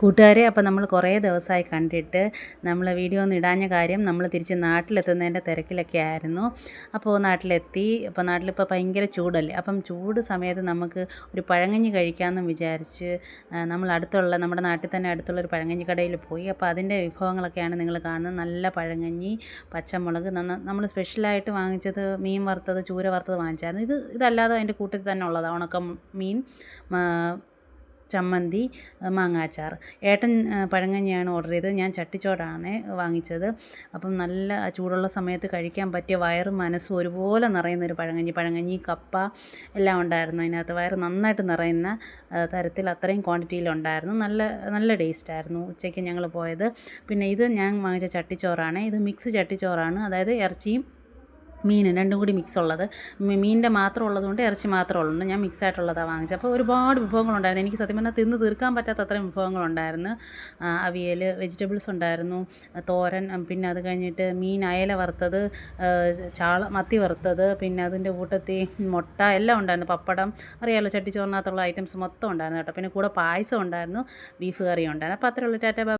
കൂട്ടുകാരെ, അപ്പോൾ നമ്മൾ കുറേ ദിവസമായി കണ്ടിട്ട് നമ്മൾ വീഡിയോ ഒന്നും ഇടാഞ്ഞ കാര്യം നമ്മൾ തിരിച്ച് നാട്ടിലെത്തുന്നതിൻ്റെ തിരക്കിലൊക്കെ ആയിരുന്നു. അപ്പോൾ നാട്ടിലെത്തി. അപ്പോൾ നാട്ടിലിപ്പോൾ ഭയങ്കര ചൂടല്ലേ, അപ്പം ചൂട് സമയത്ത് നമുക്ക് ഒരു പഴങ്കഞ്ഞി കഴിക്കാമെന്നും വിചാരിച്ച് നമ്മൾ നമ്മുടെ നാട്ടിൽ തന്നെ അടുത്തുള്ള ഒരു പഴങ്കഞ്ഞി കടയിൽ പോയി. അപ്പോൾ അതിൻ്റെ വിഭവങ്ങളൊക്കെയാണ് നിങ്ങൾ കാണുന്നത്. നല്ല പഴങ്കഞ്ഞി, പച്ചമുളക്, നമ്മൾ സ്പെഷ്യലായിട്ട് വാങ്ങിച്ചത് മീൻ വറുത്തത്, ചൂര വറുത്തത് വാങ്ങിച്ചായിരുന്നു. ഇതല്ലാതെ അതിൻ്റെ കൂട്ടത്തിൽ തന്നെ ഉള്ളതാണ് ഉണക്ക മീൻ, ചമ്മന്തി, മാങ്ങാച്ചാർ. ഏട്ടൻ പഴങ്കഞ്ഞിയാണ് ഓർഡർ ചെയ്തത്, ഞാൻ ചട്ടിച്ചോറാണ് വാങ്ങിച്ചത്. അപ്പം നല്ല ചൂടുള്ള സമയത്ത് കഴിക്കാൻ പറ്റിയ വയറും മനസ്സും ഒരുപോലെ നിറയുന്നൊരു പഴങ്കഞ്ഞി, കപ്പ എല്ലാം ഉണ്ടായിരുന്നു അതിനകത്ത്. വയറ് നന്നായിട്ട് നിറയുന്ന തരത്തിൽ അത്രയും ക്വാണ്ടിറ്റിയിലുണ്ടായിരുന്നു. നല്ല നല്ല ടേസ്റ്റായിരുന്നു ഉച്ചയ്ക്ക് ഞങ്ങൾ പോയത്. പിന്നെ ഇത് ഞാൻ വാങ്ങിച്ച ചട്ടിച്ചോറാണ്. ഇത് മിക്സ് ചട്ടിച്ചോറാണ്, അതായത് ഇറച്ചിയും മീനും രണ്ടും കൂടി മിക്സ് ഉള്ളത്. മീനിൻ്റെ മാത്രം ഉള്ളതുകൊണ്ട് ഇറച്ചി മാത്രം ഉള്ളതുകൊണ്ട് ഞാൻ മിക്സ് ആയിട്ടുള്ളതാണ് വാങ്ങിച്ചത്. അപ്പോൾ ഒരുപാട് വിഭവങ്ങളുണ്ടായിരുന്നു. എനിക്ക് സത്യം പറഞ്ഞാൽ തിന്ന് തീർക്കാൻ പറ്റാത്ത അത്രയും വിഭവങ്ങളുണ്ടായിരുന്നു. അവിയൽ, വെജിറ്റബിൾസ് ഉണ്ടായിരുന്നു, തോരൻ, പിന്നെ അത് കഴിഞ്ഞിട്ട് അയല വറുത്തത്, മത്തി വറുത്തത്, പിന്നെ അതിൻ്റെ കൂട്ടത്തിൽ മുട്ട എല്ലാം ഉണ്ടായിരുന്നു. പപ്പടം, അറിയാമല്ലോ ചട്ടിച്ചോറിനകത്തുള്ള ഐറ്റംസ് മൊത്തം ഉണ്ടായിരുന്നു കേട്ടോ. പിന്നെ കൂടെ പായസം ഉണ്ടായിരുന്നു, ബീഫ് കറിയും ഉണ്ടായിരുന്നു. അപ്പോൾ അത്രയുള്ള ടാറ്റ.